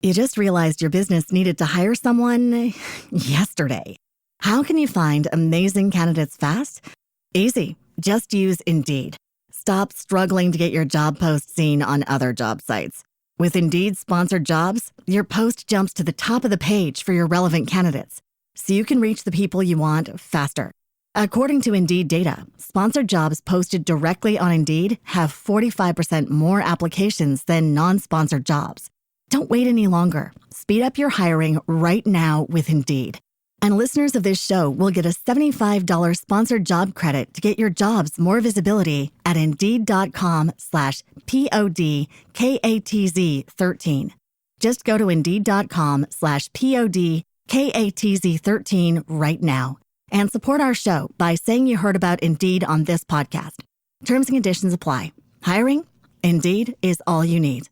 You just realized your business needed to hire someone yesterday. How can you find amazing candidates fast? Easy. Just use Indeed. Stop struggling to get your job post seen on other job sites. With Indeed sponsored jobs, your post jumps to the top of the page for your relevant candidates, so you can reach the people you want faster. According to Indeed data, sponsored jobs posted directly on Indeed have 45% more applications than non-sponsored jobs. Don't wait any longer. Speed up your hiring right now with Indeed. And listeners of this show will get a $75 sponsored job credit to get your jobs more visibility at Indeed.com/PODKATZ13. Just go to Indeed.com/PODKATZ13 right now and support our show by saying you heard about Indeed on this podcast. Terms and conditions apply. Hiring? Indeed is all you need.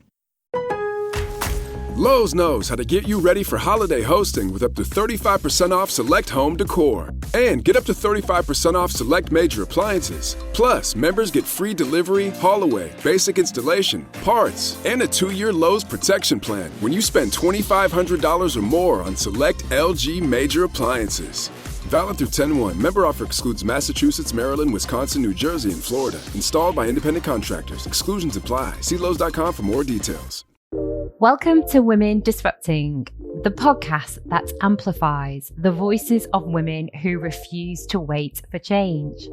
Lowe's knows how to get you ready for holiday hosting with up to 35% off select home decor. And get up to 35% off select major appliances. Plus, members get free delivery, haul away, basic installation, parts, and a 2-year Lowe's protection plan when you spend $2,500 or more on select LG major appliances. Valid through 10/1. Member offer excludes Massachusetts, Maryland, Wisconsin, New Jersey, and Florida. Installed by independent contractors. Exclusions apply. See Lowe's.com for more details. Welcome to Women Disrupting, the podcast that amplifies the voices of women who refuse to wait for change.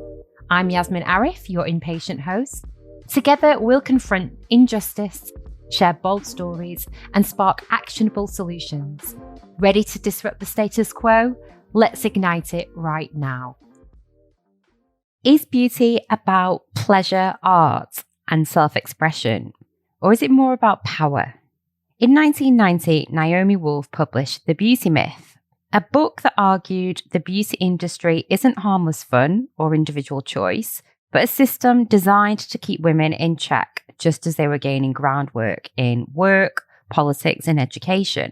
I'm Yasmin Arif, your impatient host. Together, we'll confront injustice, share bold stories, and spark actionable solutions. Ready to disrupt the status quo? Let's ignite it right now. Is beauty about pleasure, art, and self-expression? Or is it more about power? In 1990, Naomi Wolf published The Beauty Myth, a book that argued the beauty industry isn't harmless fun or individual choice, but a system designed to keep women in check just as they were gaining groundwork in work, politics, and education.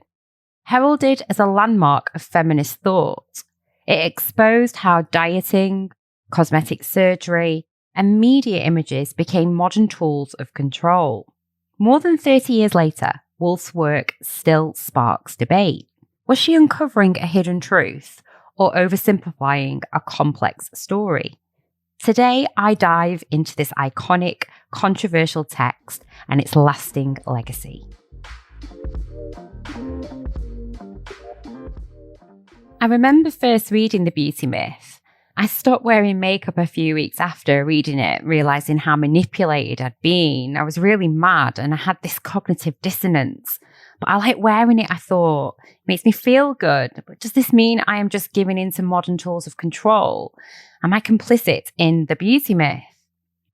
Heralded as a landmark of feminist thought, it exposed how dieting, cosmetic surgery, and media images became modern tools of control. More than 30 years later, Wolf's work still sparks debate. Was she uncovering a hidden truth or oversimplifying a complex story? Today, I dive into this iconic, controversial text and its lasting legacy. I remember first reading The Beauty Myth. I stopped wearing makeup a few weeks after reading it, realizing how manipulated I'd been. I was really mad and I had this cognitive dissonance. But I like wearing it, I thought. It makes me feel good. But does this mean I am just giving in to modern tools of control? Am I complicit in the beauty myth?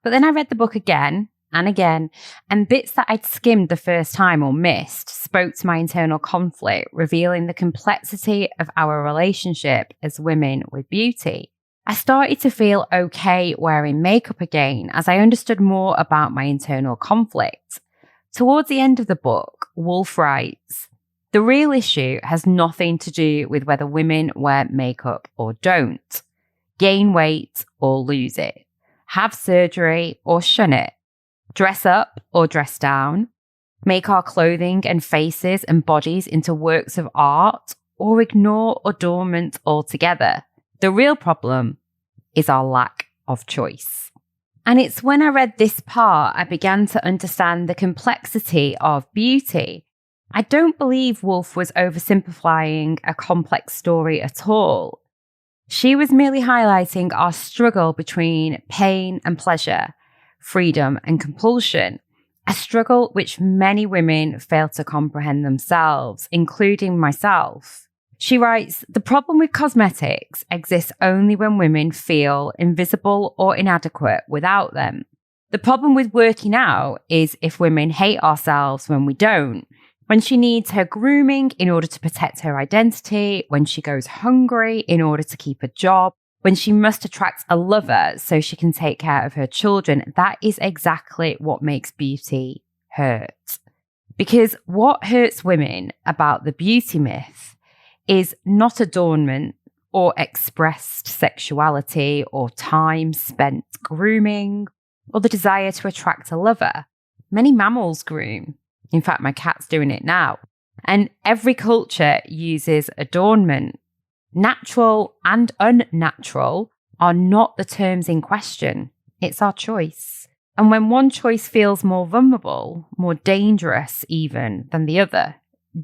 But then I read the book again and again, and bits that I'd skimmed the first time or missed spoke to my internal conflict, revealing the complexity of our relationship as women with beauty. I started to feel okay wearing makeup again as I understood more about my internal conflict. Towards the end of the book, Wolf writes, "The real issue has nothing to do with whether women wear makeup or don't, gain weight or lose it, have surgery or shun it, dress up or dress down, make our clothing and faces and bodies into works of art, or ignore adornment altogether. The real problem is our lack of choice." And it's when I read this part, I began to understand the complexity of beauty. I don't believe Wolf was oversimplifying a complex story at all. She was merely highlighting our struggle between pain and pleasure, freedom and compulsion, a struggle which many women fail to comprehend themselves, including myself. She writes, "The problem with cosmetics exists only when women feel invisible or inadequate without them. The problem with working out is if women hate ourselves when we don't, when she needs her grooming in order to protect her identity, when she goes hungry in order to keep a job, when she must attract a lover so she can take care of her children. That is exactly what makes beauty hurt." Because what hurts women about the beauty myth is not adornment or expressed sexuality or time spent grooming or the desire to attract a lover. Many mammals groom. In fact, my cat's doing it now. And every culture uses adornment. Natural and unnatural are not the terms in question. It's our choice. And when one choice feels more vulnerable, more dangerous even than the other,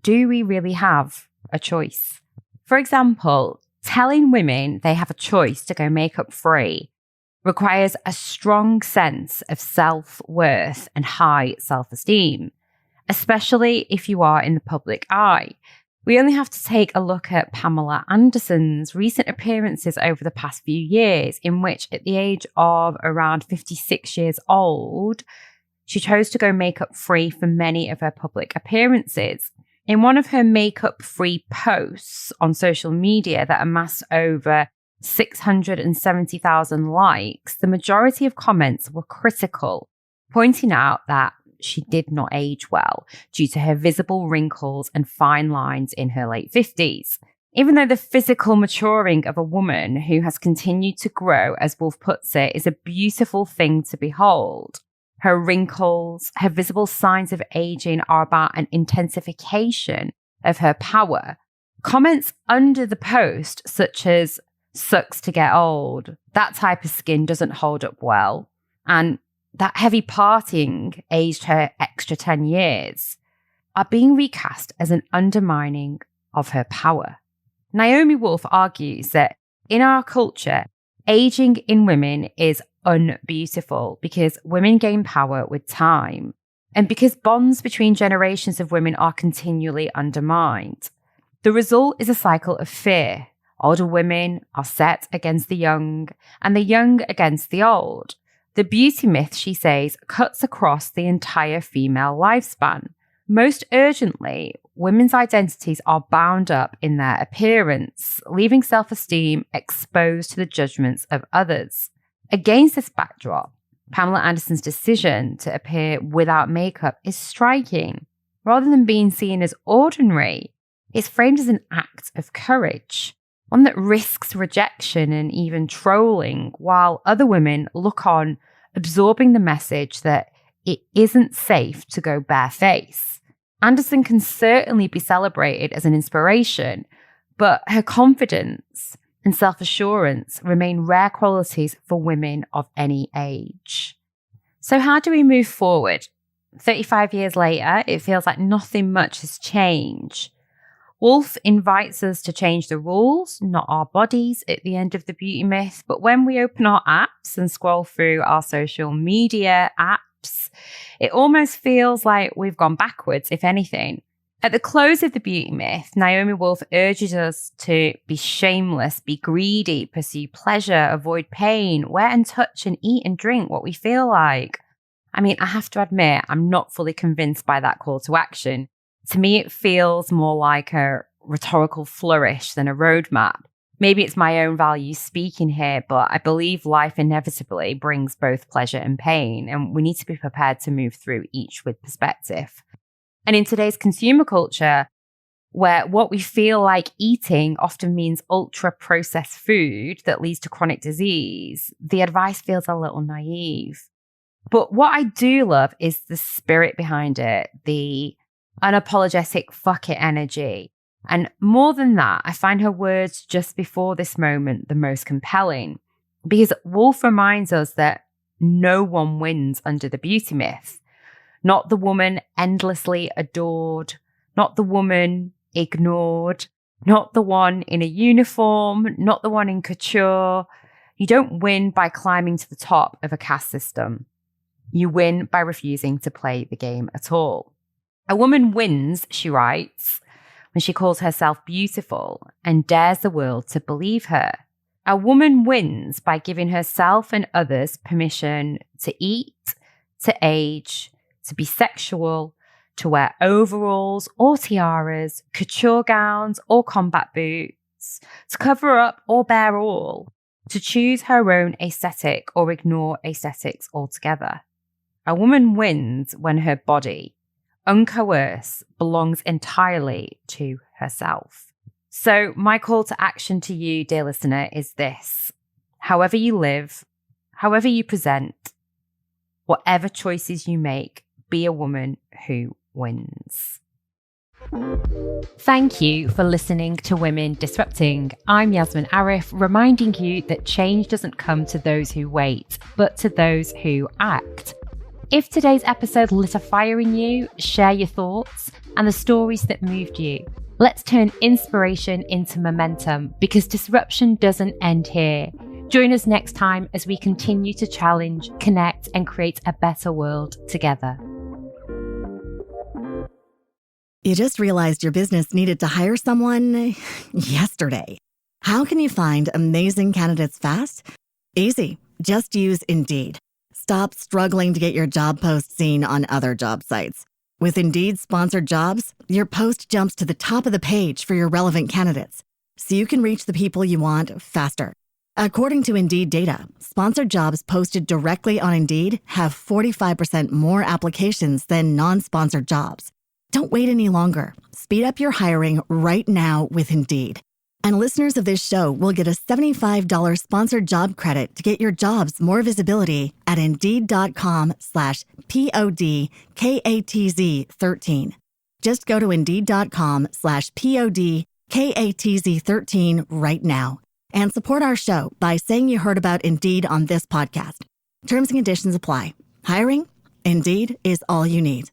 do we really have a choice? For example, telling women they have a choice to go makeup free requires a strong sense of self-worth and high self-esteem, especially if you are in the public eye. We only have to take a look at Pamela Anderson's recent appearances over the past few years, in which at the age of around 56 years old, she chose to go makeup free for many of her public appearances. In one of her makeup free posts on social media that amassed over 670,000 likes, the majority of comments were critical, pointing out that she did not age well due to her visible wrinkles and fine lines in her late 50s. Even though the physical maturing of a woman who has continued to grow, as Wolf puts it, is a beautiful thing to behold, her wrinkles, her visible signs of aging are about an intensification of her power. Comments under the post, such as, "sucks to get old," "that type of skin doesn't hold up well," and "that heavy partying aged her extra 10 years," are being recast as an undermining of her power. Naomi Wolf argues that in our culture, aging in women is unbeautiful because women gain power with time and because bonds between generations of women are continually undermined. The result is a cycle of fear. Older women are set against the young and the young against the old. The beauty myth, she says, cuts across the entire female lifespan. Most urgently, women's identities are bound up in their appearance, leaving self-esteem exposed to the judgments of others. Against this backdrop, Pamela Anderson's decision to appear without makeup is striking. Rather than being seen as ordinary, it's framed as an act of courage, one that risks rejection and even trolling, while other women look on, absorbing the message that it isn't safe to go barefaced. Anderson can certainly be celebrated as an inspiration, but her confidence and self-assurance remain rare qualities for women of any age. So how do we move forward? 35 years later, it feels like nothing much has changed. Wolf invites us to change the rules, not our bodies, at the end of the beauty myth. But when we open our apps and scroll through our social media apps, it almost feels like we've gone backwards, if anything. At the close of the beauty myth, Naomi Wolf urges us to be shameless, be greedy, pursue pleasure, avoid pain, wear and touch and eat and drink what we feel like. I mean, I have to admit, I'm not fully convinced by that call to action. To me, it feels more like a rhetorical flourish than a roadmap. Maybe it's my own values speaking here, but I believe life inevitably brings both pleasure and pain, and we need to be prepared to move through each with perspective. And in today's consumer culture, where what we feel like eating often means ultra-processed food that leads to chronic disease, the advice feels a little naive. But what I do love is the spirit behind it, the unapologetic fuck it energy. And more than that, I find her words just before this moment the most compelling, because Wolf reminds us that no one wins under the beauty myth. Not the woman endlessly adored, not the woman ignored, not the one in a uniform, not the one in couture. You don't win by climbing to the top of a caste system. You win by refusing to play the game at all. A woman wins, she writes, when she calls herself beautiful and dares the world to believe her. A woman wins by giving herself and others permission to eat, to age, to be sexual, to wear overalls or tiaras, couture gowns or combat boots, to cover up or bear all, to choose her own aesthetic or ignore aesthetics altogether. A woman wins when her body, uncoerced, belongs entirely to herself. So my call to action to you, dear listener, is this. However you live, however you present, whatever choices you make, be a woman who wins. Thank you for listening to Women Disrupting. I'm Yasmin Arif, reminding you that change doesn't come to those who wait, but to those who act. If today's episode lit a fire in you, share your thoughts and the stories that moved you. Let's turn inspiration into momentum, because disruption doesn't end here. Join us next time as we continue to challenge, connect, and create a better world together. You just realized your business needed to hire someone yesterday. How can you find amazing candidates fast? Easy. Just use Indeed. Stop struggling to get your job post seen on other job sites. With Indeed sponsored jobs, your post jumps to the top of the page for your relevant candidates, so you can reach the people you want faster. According to Indeed data, sponsored jobs posted directly on Indeed have 45% more applications than non-sponsored jobs. Don't wait any longer. Speed up your hiring right now with Indeed. And listeners of this show will get a $75 sponsored job credit to get your jobs more visibility at Indeed.com/PODKATZ13. Just go to Indeed.com/PODKATZ13 right now and support our show by saying you heard about Indeed on this podcast. Terms and conditions apply. Hiring? Indeed is all you need.